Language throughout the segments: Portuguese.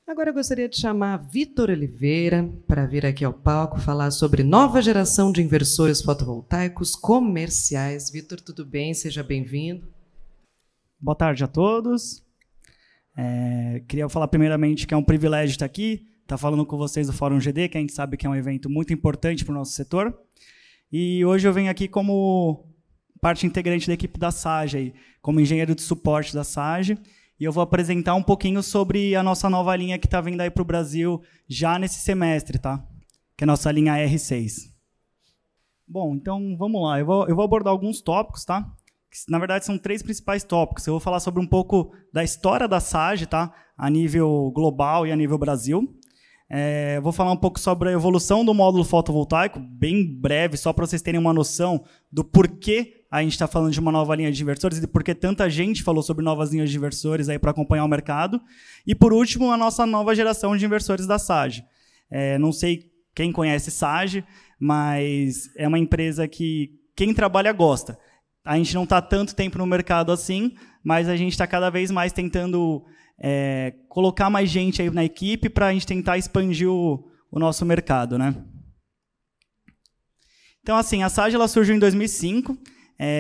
Agora eu gostaria de chamar Vitor Oliveira para vir aqui ao palco falar sobre nova geração de inversores fotovoltaicos comerciais. Vitor, tudo bem? Seja bem-vindo. Boa tarde a todos. Queria falar primeiramente que é um privilégio estar aqui, estar falando com vocês do Fórum GD, que a gente sabe que é um evento muito importante para o nosso setor. E hoje eu venho aqui como parte integrante da equipe da SAGE, como engenheiro de suporte da SAGE, e eu vou apresentar um pouquinho sobre a nossa nova linha que está vindo aí para o Brasil já nesse semestre, tá? Que é a nossa linha R6. Bom, então vamos lá. Eu vou abordar alguns tópicos, tá? Na verdade, são 3 principais tópicos. Eu vou falar sobre um pouco da história da SAGE, tá? A nível global e a nível Brasil. Vou falar um pouco sobre a evolução do módulo fotovoltaico, bem breve, só para vocês terem uma noção do porquê a gente está falando de uma nova linha de inversores e de por que tanta gente falou sobre novas linhas de inversores aí para acompanhar o mercado. E, por último, a nossa nova geração de inversores da SAGE. Não sei quem conhece SAGE, mas é uma empresa que quem trabalha gosta. A gente não está tanto tempo no mercado assim, mas a gente está cada vez mais tentando colocar mais gente aí na equipe para a gente tentar expandir o nosso mercado, né? Então, assim, a SAGE ela surgiu em 2005,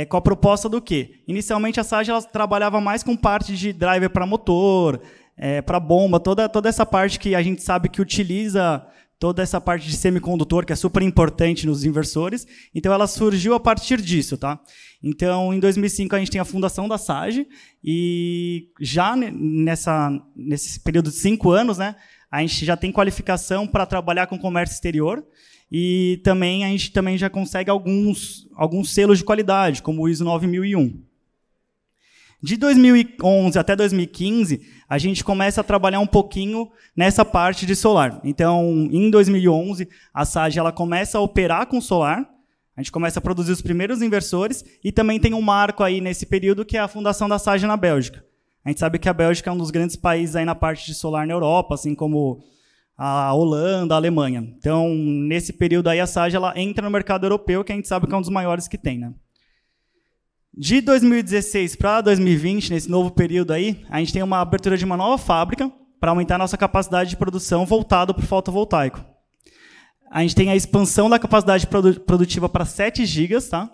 com a proposta do quê? Inicialmente, a SAGE ela trabalhava mais com parte de driver para motor, para bomba, toda essa parte que a gente sabe que utiliza toda essa parte de semicondutor, que é super importante nos inversores. Então, ela surgiu a partir disso, tá? Então, em 2005, a gente tem a fundação da SAGE, e já nesse período de 5 anos, né, a gente já tem qualificação para trabalhar com comércio exterior, e também a gente também já consegue alguns selos de qualidade, como o ISO 9001. De 2011 até 2015, a gente começa a trabalhar um pouquinho nessa parte de solar. Então, em 2011, a SAGE ela começa a operar com solar, a gente começa a produzir os primeiros inversores, e também tem um marco aí nesse período, que é a fundação da SAGE na Bélgica. A gente sabe que a Bélgica é um dos grandes países aí na parte de solar na Europa, assim como a Holanda, a Alemanha. Então, nesse período aí, a SAGE ela entra no mercado europeu, que a gente sabe que é um dos maiores que tem, né? De 2016 para 2020, nesse novo período aí, a gente tem uma abertura de uma nova fábrica para aumentar a nossa capacidade de produção voltado para o fotovoltaico. A gente tem a expansão da capacidade produtiva para 7 gigas, tá?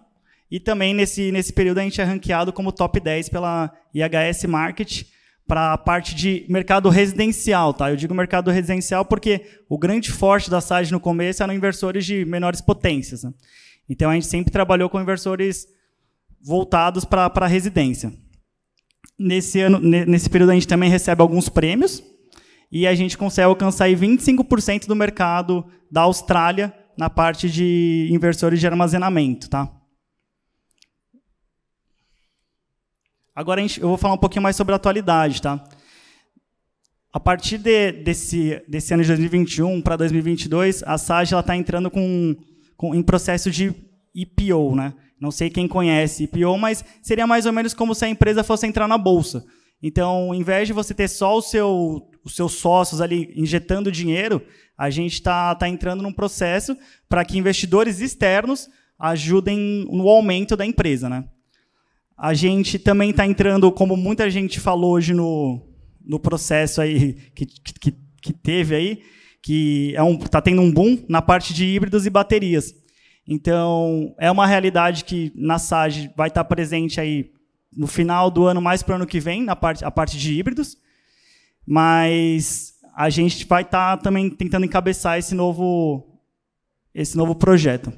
E também, nesse período, a gente é ranqueado como top 10 pela IHS Markit para a parte de mercado residencial, tá? Eu digo mercado residencial porque o grande forte da SAGE no começo eram inversores de menores potências, né? Então, a gente sempre trabalhou com inversores voltados para a residência. Nesse período, a gente também recebe alguns prêmios, e a gente consegue alcançar aí 25% do mercado da Austrália na parte de inversores de armazenamento, tá? Agora eu vou falar um pouquinho mais sobre a atualidade, tá? A partir desse ano de 2021 para 2022, a SAGE está entrando em processo de IPO, né? Não sei quem conhece IPO, mas seria mais ou menos como se a empresa fosse entrar na bolsa. Então, ao invés de você ter só os seus sócios ali injetando dinheiro, a gente está entrando num processo para que investidores externos ajudem no aumento da empresa, né? A gente também está entrando, como muita gente falou hoje no processo aí que teve aí, que está tendo um boom na parte de híbridos e baterias. Então, é uma realidade que na SAGE vai estar presente aí no final do ano, mais para o ano que vem, a parte de híbridos, mas a gente vai estar também tentando encabeçar esse novo projeto.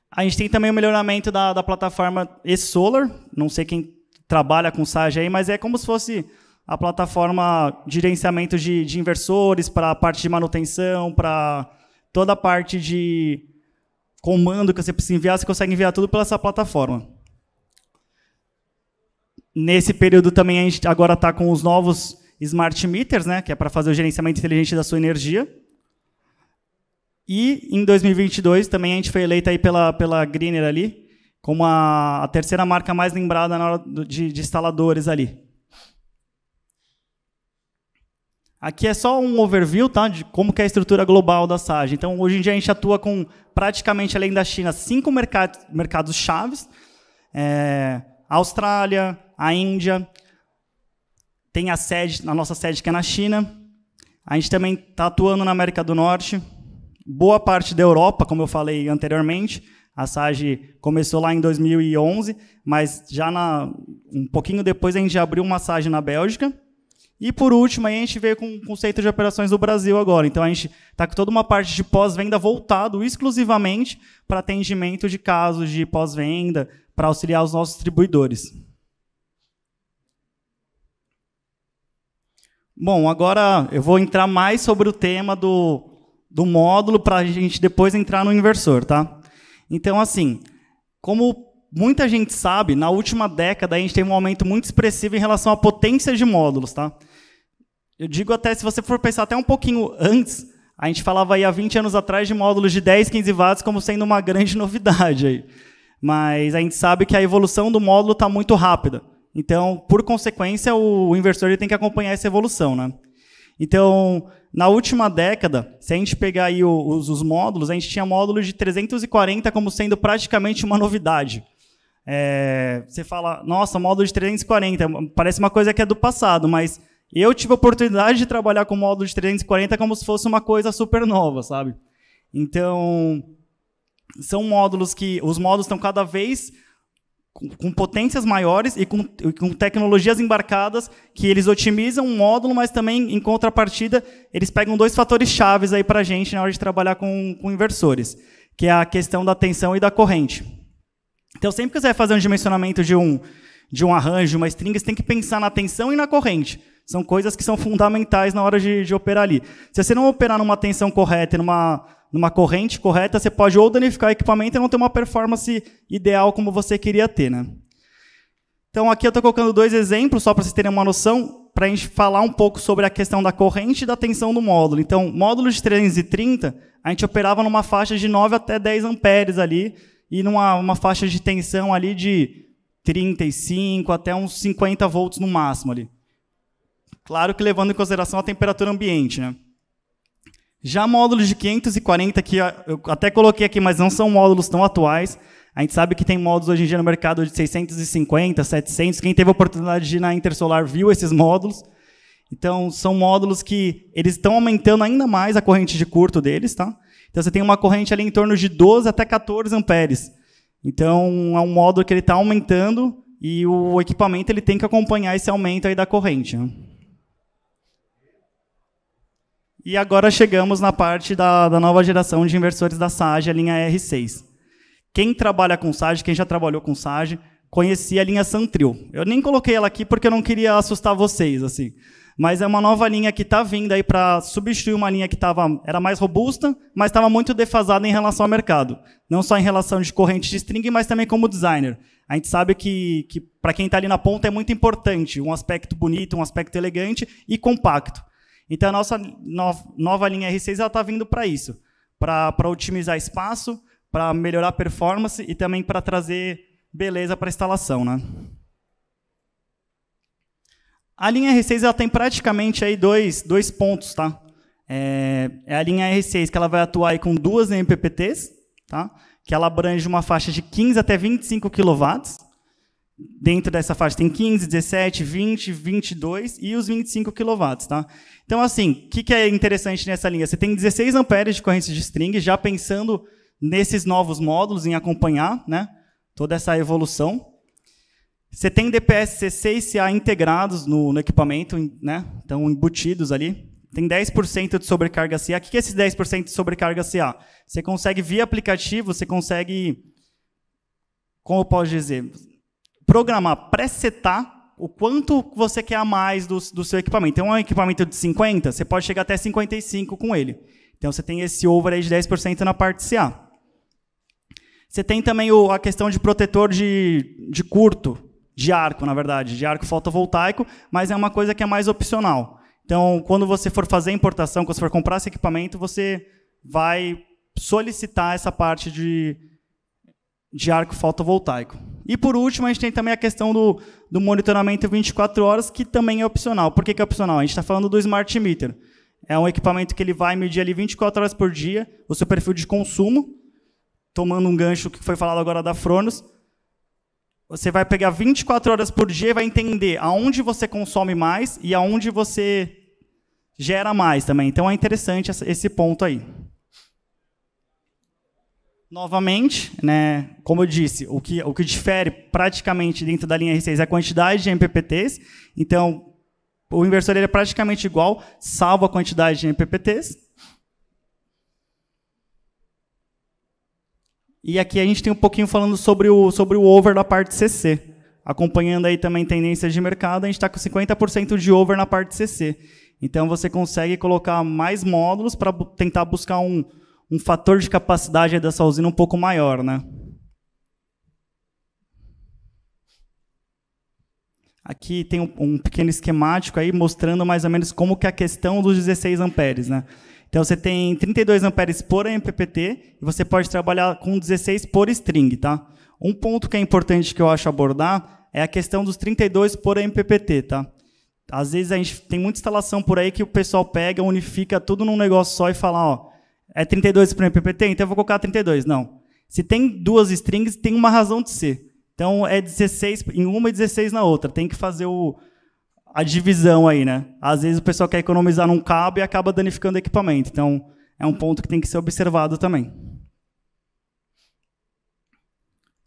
A gente tem também o melhoramento da plataforma e-Solar, não sei quem trabalha com SAGE aí, mas é como se fosse a plataforma de gerenciamento de inversores, para a parte de manutenção, para toda a parte de comando que você precisa enviar, você consegue enviar tudo pela essa plataforma. Nesse período também a gente agora está com os novos smart meters, né, que é para fazer o gerenciamento inteligente da sua energia. E em 2022 também a gente foi eleita aí pela Greener ali como a terceira marca mais lembrada na hora de instaladores ali. Aqui é só um overview, tá, de como que é a estrutura global da SAGE. Então, hoje em dia, a gente atua com, praticamente, além da China, 5 mercados chaves. A Austrália, a Índia, tem a nossa sede que é na China, A gente também está atuando na América do Norte, boa parte da Europa, como eu falei anteriormente. A SAGE começou lá em 2011, mas já um pouquinho depois a gente abriu uma SAGE na Bélgica. E, por último, aí a gente veio com o conceito de operações do Brasil agora. Então, a gente está com toda uma parte de pós-venda voltado exclusivamente para atendimento de casos de pós-venda, para auxiliar os nossos distribuidores. Bom, agora eu vou entrar mais sobre o tema do módulo para a gente depois entrar no inversor, tá? Então, assim, como muita gente sabe, na última década a gente tem um aumento muito expressivo em relação à potência de módulos, tá? Eu digo até, se você for pensar até um pouquinho antes, a gente falava aí há 20 anos atrás de módulos de 10, 15 watts como sendo uma grande novidade aí. Mas a gente sabe que a evolução do módulo está muito rápida. Então, por consequência, o inversor ele tem que acompanhar essa evolução, né? Então, na última década, se a gente pegar aí os módulos, a gente tinha módulos de 340 como sendo praticamente uma novidade. Você fala, nossa, módulo de 340, parece uma coisa que é do passado, mas eu tive a oportunidade de trabalhar com módulo de 340 como se fosse uma coisa super nova, sabe? Então, são módulos que os módulos estão cada vez com potências maiores e com tecnologias embarcadas que eles otimizam um módulo, mas também, em contrapartida, eles pegam dois fatores chaves aí para a gente na hora de trabalhar com inversores, que é a questão da tensão e da corrente. Então, sempre que você vai fazer um dimensionamento de um arranjo, de uma string, você tem que pensar na tensão e na corrente. São coisas que são fundamentais na hora de operar ali. Se você não operar numa tensão correta e numa corrente correta, você pode ou danificar o equipamento e não ter uma performance ideal como você queria ter, né? Então, aqui eu estou colocando dois exemplos, só para vocês terem uma noção, para a gente falar um pouco sobre a questão da corrente e da tensão do módulo. Então, módulo de 330, a gente operava numa faixa de 9 até 10 amperes ali, e numa faixa de tensão ali de 35 até uns 50 volts no máximo ali. Claro que levando em consideração a temperatura ambiente, né? Já módulos de 540, que eu até coloquei aqui, mas não são módulos tão atuais. A gente sabe que tem módulos hoje em dia no mercado de 650, 700. Quem teve a oportunidade de ir na Intersolar viu esses módulos. Então, são módulos que eles estão aumentando ainda mais a corrente de curto deles, tá? Então, você tem uma corrente ali em torno de 12 até 14 amperes. Então, é um módulo que ele está aumentando e o equipamento ele tem que acompanhar esse aumento aí da corrente, né? E agora chegamos na parte da nova geração de inversores da SAGE, a linha R6. Quem trabalha com SAGE, quem já trabalhou com SAGE, conhecia a linha Santril. Eu nem coloquei ela aqui porque eu não queria assustar vocês, assim. Mas é uma nova linha que está vindo aí para substituir uma linha que era mais robusta, mas estava muito defasada em relação ao mercado. Não só em relação de corrente de string, mas também como designer. A gente sabe que para quem está ali na ponta é muito importante um aspecto bonito, um aspecto elegante e compacto. Então, a nossa nova linha R6 está vindo para isso, para otimizar espaço, para melhorar a performance e também para trazer beleza para a instalação, né? A linha R6 ela tem praticamente aí dois pontos, tá? É a linha R6 que ela vai atuar aí com duas MPPTs, tá? Que ela abrange uma faixa de 15 até 25 kW. Dentro dessa faixa tem 15, 17, 20, 22 e os 25 kW, tá? Então, assim, o que é interessante nessa linha? Você tem 16 amperes de corrente de string, já pensando nesses novos módulos, em acompanhar, né, toda essa evolução. Você tem DPS CC e CA integrados no equipamento, né, estão embutidos ali. Tem 10% de sobrecarga CA. O que é esses 10% de sobrecarga CA? Você consegue, via aplicativo, você consegue, como eu posso dizer, programar, presetar o quanto você quer a mais do seu equipamento. Então, um equipamento de 50, você pode chegar até 55 com ele. Então, você tem esse over aí de 10% na parte CA. Você tem também a questão de protetor de curto, de arco, na verdade, de arco fotovoltaico, mas é uma coisa que é mais opcional. Então, quando você for fazer a importação, quando você for comprar esse equipamento, você vai solicitar essa parte de arco fotovoltaico. E, por último, a gente tem também a questão do monitoramento 24 horas, que também é opcional. Por que é opcional? A gente está falando do Smart Meter. É um equipamento que ele vai medir ali 24 horas por dia o seu perfil de consumo, tomando um gancho que foi falado agora da Fronos. Você vai pegar 24 horas por dia e vai entender aonde você consome mais e aonde você gera mais também. Então, é interessante esse ponto aí. Novamente, né, como eu disse, o que difere praticamente dentro da linha R6 é a quantidade de MPPTs. Então, o inversor ele é praticamente igual, salvo a quantidade de MPPTs. E aqui a gente tem um pouquinho falando sobre o over da parte CC. Acompanhando aí também tendências de mercado, a gente está com 50% de over na parte CC. Então, você consegue colocar mais módulos para tentar buscar um fator de capacidade dessa usina um pouco maior, né? Aqui tem um pequeno esquemático aí mostrando mais ou menos como que é a questão dos 16 amperes, né? Então, você tem 32 amperes por MPPT e você pode trabalhar com 16 por string, tá? Um ponto que é importante que eu acho abordar é a questão dos 32 por MPPT, tá? Às vezes a gente tem muita instalação por aí que o pessoal pega, unifica tudo num negócio só e fala, ó, é 32 por MPPT, então eu vou colocar 32. Não. Se tem duas strings, tem uma razão de ser. Então, é 16 em uma e 16 na outra. Tem que fazer a divisão aí, né? Às vezes o pessoal quer economizar num cabo e acaba danificando o equipamento. Então, é um ponto que tem que ser observado também.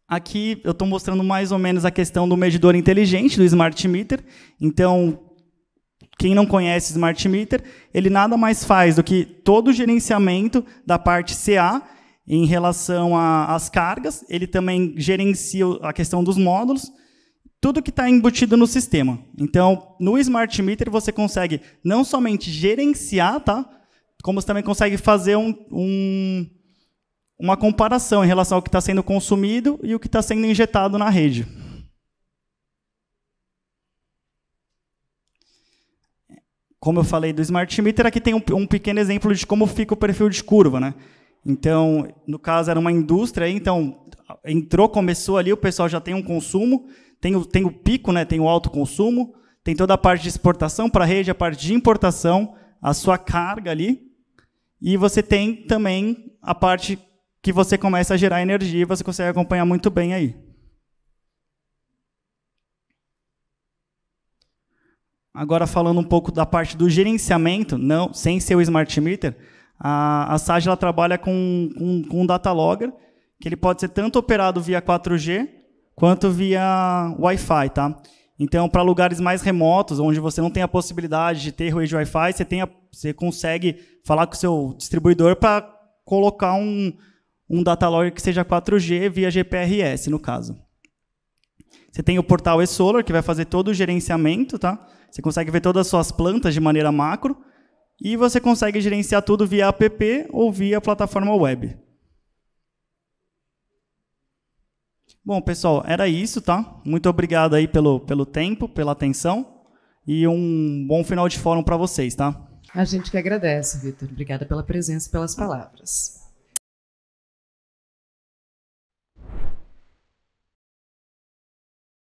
Aqui eu estou mostrando mais ou menos a questão do medidor inteligente, do Smart Meter. Então, quem não conhece Smart Meter, ele nada mais faz do que todo o gerenciamento da parte CA em relação às cargas. Ele também gerencia a questão dos módulos, tudo que está embutido no sistema. Então, no Smart Meter, você consegue não somente gerenciar, tá? Como você também consegue fazer uma comparação em relação ao que está sendo consumido e o que está sendo injetado na rede. Como eu falei do Smart Meter, aqui tem um pequeno exemplo de como fica o perfil de curva, né? Então, no caso, era uma indústria, então, começou ali, o pessoal já tem um consumo, tem o pico, né? Tem o alto consumo, tem toda a parte de exportação para a rede, a parte de importação, a sua carga ali, e você tem também a parte que você começa a gerar energia e você consegue acompanhar muito bem aí. Agora, falando um pouco da parte do gerenciamento, não, sem ser o Smart Meter, a Sage ela trabalha com um data logger, que ele pode ser tanto operado via 4G, quanto via Wi-Fi. Tá? Então, para lugares mais remotos, onde você não tem a possibilidade de ter rede Wi-Fi, você consegue falar com o seu distribuidor para colocar um data logger que seja 4G via GPRS, no caso. Você tem o portal eSolar, que vai fazer todo o gerenciamento, tá? Você consegue ver todas as suas plantas de maneira macro, e você consegue gerenciar tudo via app ou via plataforma web. Bom, pessoal, era isso, tá? Muito obrigado aí pelo tempo, pela atenção, e um bom final de fórum para vocês, tá? A gente que agradece, Vitor. Obrigada pela presença e pelas palavras.